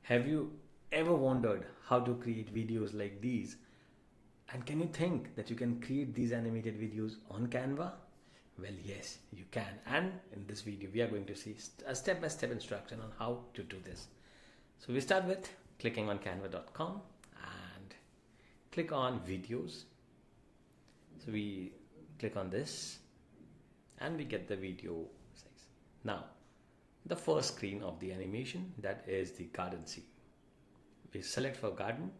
Have you ever wondered how to create videos like these? And can you think that you can create these animated videos on Canva? Well, yes, you can. And in this video, we are going to see a step-by-step instruction on how to do this. So we start with clicking on canva.com and click on videos. So we click on this and we get the video size. Now, the first screen of the animation, that is the garden scene. We select for garden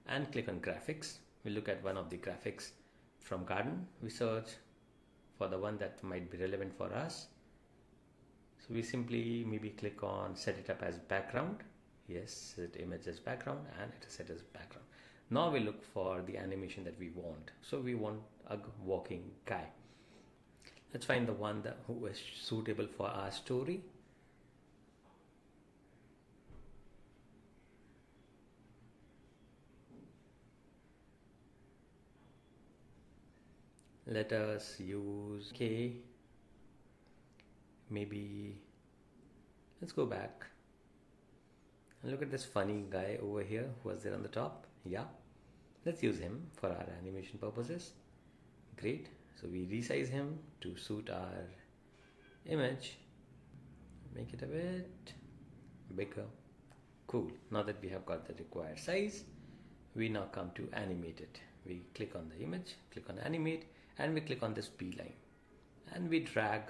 and click on graphics. We look at one of the graphics from garden. We search for the one that might be relevant for us. So we simply maybe click on set it up as background. Yes, set image as background, and it is set as background. Now we look for the animation that we want. So we want a walking guy. Let's find the one who is suitable for our story. Let us use K. Maybe let's go back and look at this funny guy over here who was there on the top. Yeah, let's use him for our animation purposes. Great. So we resize him to suit our image. Make it a bit bigger. Cool. Now that we have got the required size, we now come to animate it. We click on the image, click on animate, and we click on this B line and we drag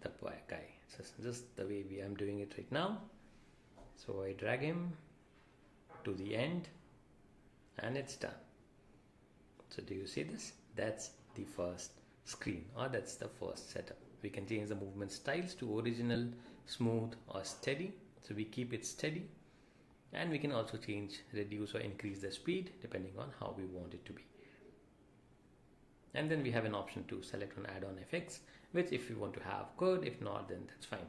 the guy. So just the way I'm doing it right now. So I drag him to the end and it's done. So do you see this? That's the first screen, or that's the first setup. We can change the movement styles to original, smooth, or steady. So we keep it steady, and we can also change, reduce or increase the speed depending on how we want it to be. And then we have an option to select on add-on effects, which if you want to have, good. If not, then that's fine.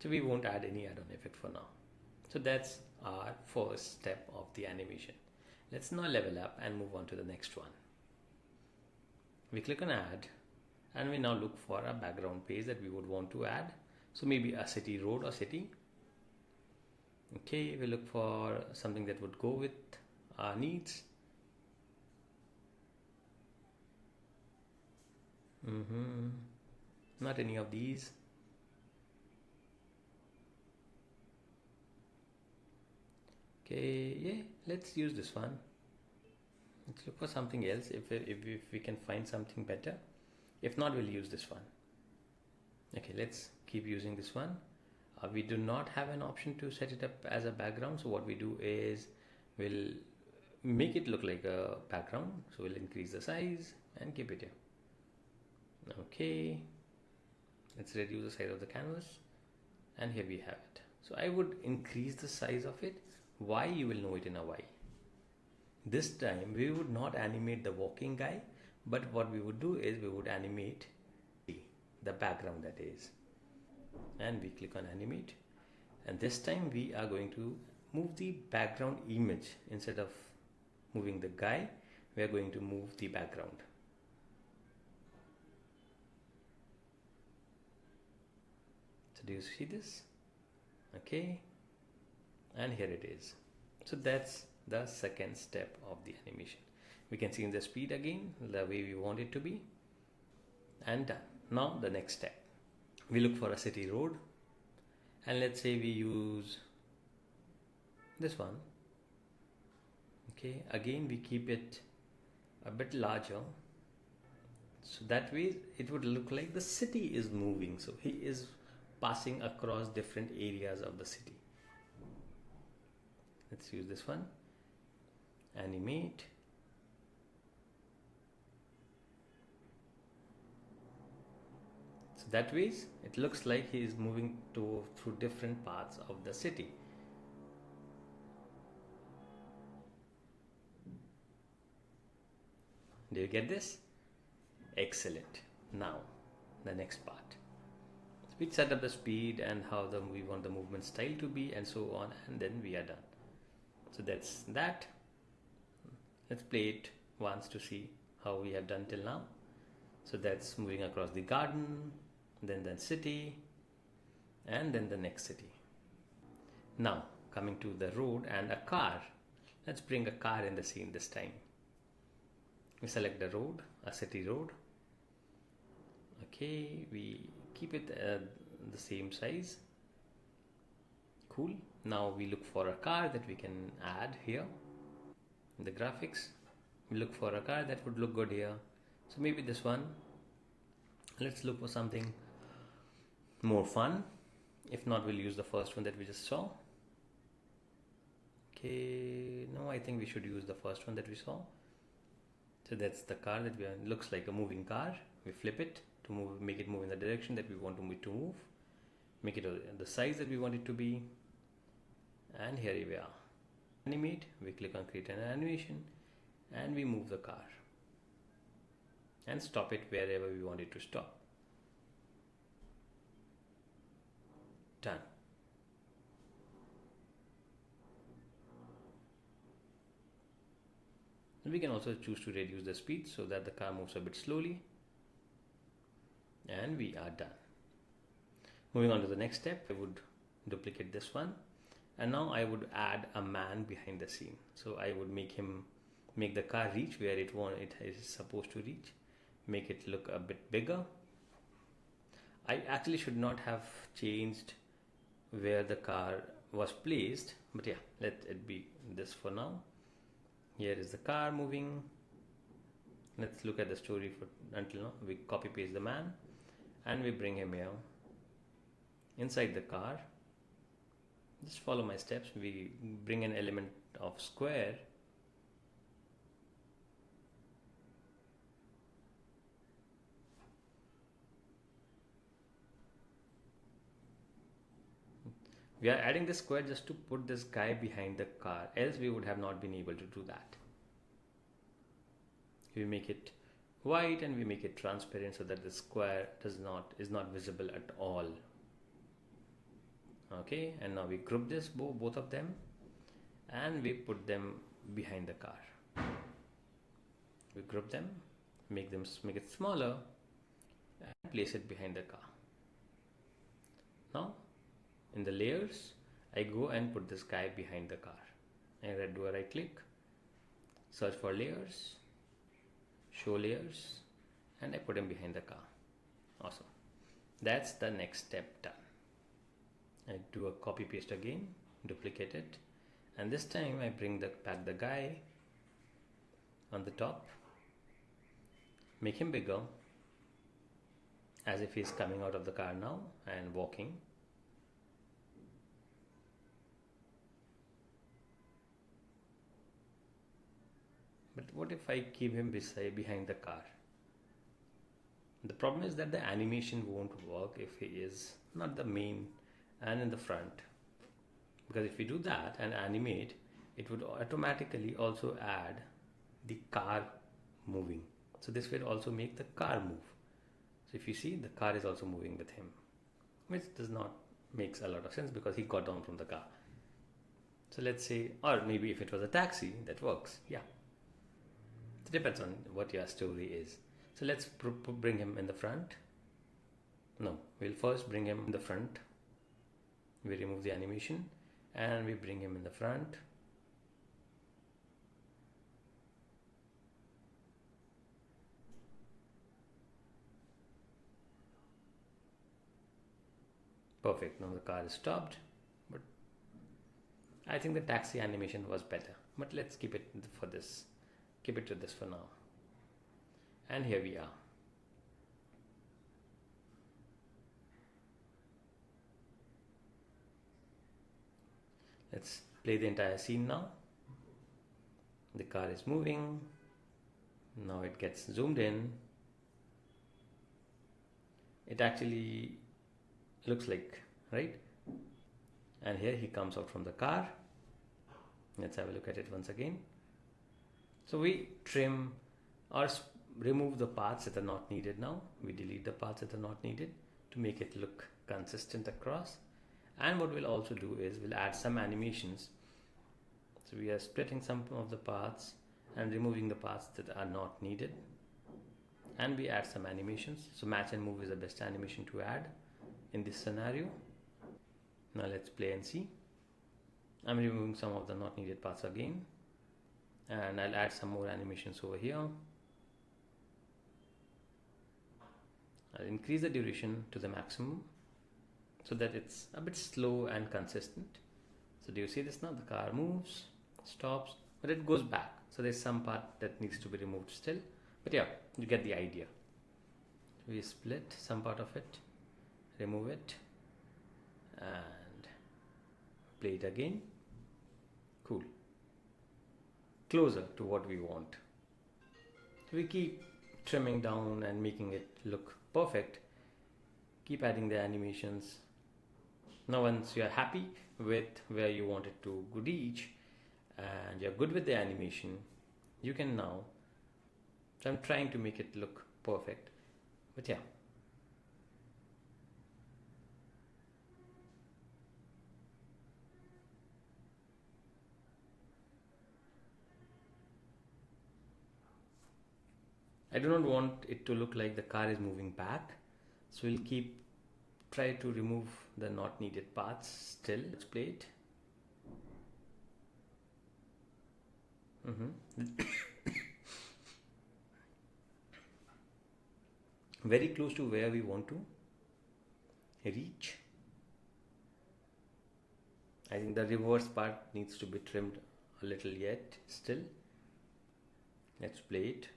So we won't add any add-on effect for now. So that's our first step of the animation. Let's now level up and move on to the next one. We click on add and we now look for a background page that we would want to add. So maybe a city road or city. Okay, we look for something that would go with our needs. Not any of these. Okay, yeah, let's use this one. Let's look for something else if we can find something better. If not, we'll use this one. Okay, let's keep using this one. We do not have an option to set it up as a background. So what we do is we'll make it look like a background. So we'll increase the size and keep it here. Okay, let's reduce the size of the canvas, and here we have it. So I would increase the size of it. Why? You will know it in a while. This time we would not animate the walking guy, but what we would do is we would animate the background, that is, and we click on animate, and this time we are going to move the background image. Instead of moving the guy, we are going to move the background. So do you see this? Okay, and here it is. So that's the second step of the animation. We can change the speed again the way we want it to be, and done. Now the next step, we look for a city road, and let's say we use this one. Okay, again we keep it a bit larger, so that way it would look like the city is moving. So he is passing across different areas of the city. Let's use this one, animate. So that way it looks like he is moving through different parts of the city. Do you get this? Excellent. Now the next part. So we set up the speed and how we want the movement style to be, and so on, and then we are done. So that's that. Let's play it once to see how we have done till now. So that's moving across the garden, then city, and then the next city. Now coming to the road and a car. Let's bring a car in the scene this time. We select the road, a city road. Okay, we keep it the same size. Cool. Now we look for a car that we can add here in the graphics. We look for a car that would look good here. So maybe this one. Let's look for something more fun. If not, we'll use the first one that we just saw. Okay, no, I think we should use the first one that we saw. So that's the car that looks like a moving car. We flip it to move, make it move in the direction that we want it to move. Make it the size that we want it to be. And here we are. Animate, we click on create an animation and we move the car and stop it wherever we want it to stop. Done. We can also choose to reduce the speed so that the car moves a bit slowly. And we are done. Moving on to the next step, I would duplicate this one. And now I would add a man behind the scene. So I would make the car reach where it is supposed to reach. Make it look a bit bigger. I actually should not have changed where the car was placed. But yeah, let it be this for now. Here is the car moving. Let's look at the story until now. We copy paste the man and we bring him here inside the car. Just follow my steps. We bring an element of square. We are adding this square just to put this guy behind the car, else we would have not been able to do that. We make it white and we make it transparent so that the square is not visible at all. Okay, and now we group this both of them and we put them behind the car. We group them, make it smaller and place it behind the car. Now in the layers, I go and put this guy behind the car. I do a right click, search for layers, show layers, and I put him behind the car. Awesome. That's the next step done. I do a copy paste again, duplicate it, and this time I bring back the guy on the top, make him bigger as if he's coming out of the car now and walking. But what if I keep him behind the car? The problem is that the animation won't work if he is not the main and in the front. Because if we do that and animate, it would automatically also add the car moving. So this will also make the car move. So if you see, the car is also moving with him, which makes a lot of sense because he got down from the car. So let's say, or maybe if it was a taxi, that works. Yeah. It depends on what your story is. So let's bring him in the front. No, we'll first bring him in the front. We remove the animation and we bring him in the front. Perfect. Now the car is stopped. But I think the taxi animation was better. But let's keep it for this. Keep it to this for now. And here we are. Let's play the entire scene now. The car is moving. Now it gets zoomed in. It actually looks like, right? And here he comes out from the car. Let's have a look at it once again. So we trim or remove the parts that are not needed now. We delete the parts that are not needed to make it look consistent across. And what we'll also do is we'll add some animations. So we are splitting some of the parts and removing the parts that are not needed. And we add some animations. So match and move is the best animation to add in this scenario. Now let's play and see. I'm removing some of the not needed parts again, and I'll add some more animations over here. I'll increase the duration to the maximum so that it's a bit slow and consistent. So do you see this now? The car moves, stops, but it goes back. So there's some part that needs to be removed still. But yeah, you get the idea. We split some part of it, remove it, and play it again. Cool. Closer to what we want. So we keep trimming down and making it look perfect. Keep adding the animations. Now once you are happy with where you want it to reach and you're good with the animation, you can now, so I'm trying to make it look perfect, but yeah. I do not want it to look like the car is moving back, so we'll try to remove the not needed parts still. Let's play it. Very close to where we want to reach. I think the reverse part needs to be trimmed a little yet still. Let's play it.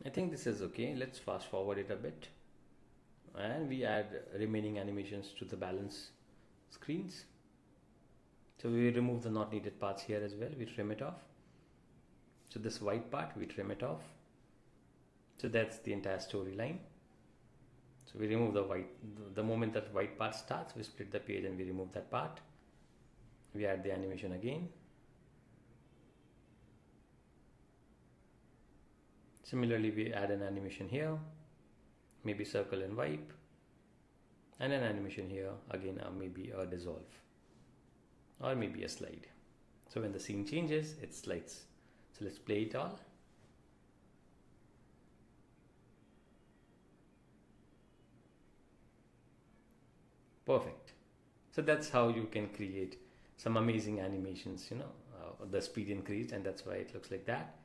I think this is okay. Let's fast forward it a bit and we add remaining animations to the balance screens. So we remove the not needed parts here as well. We trim it off. So this white part, we trim it off. So that's the entire storyline. So we remove the white, the moment that white part starts, we split the page and we remove that part. We add the animation again. Similarly, we add an animation here, maybe circle and wipe, and an animation here, again maybe a dissolve, or maybe a slide. So when the scene changes, it slides. So let's play it all. Perfect. So that's how you can create some amazing animations, the speed increased and that's why it looks like that.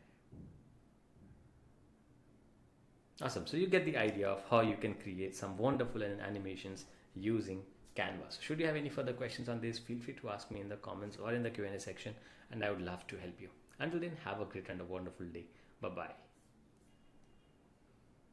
Awesome. So you get the idea of how you can create some wonderful animations using Canva. So should you have any further questions on this, feel free to ask me in the comments or in the Q&A section, and I would love to help you. Until then, have a great and a wonderful day. Bye-bye.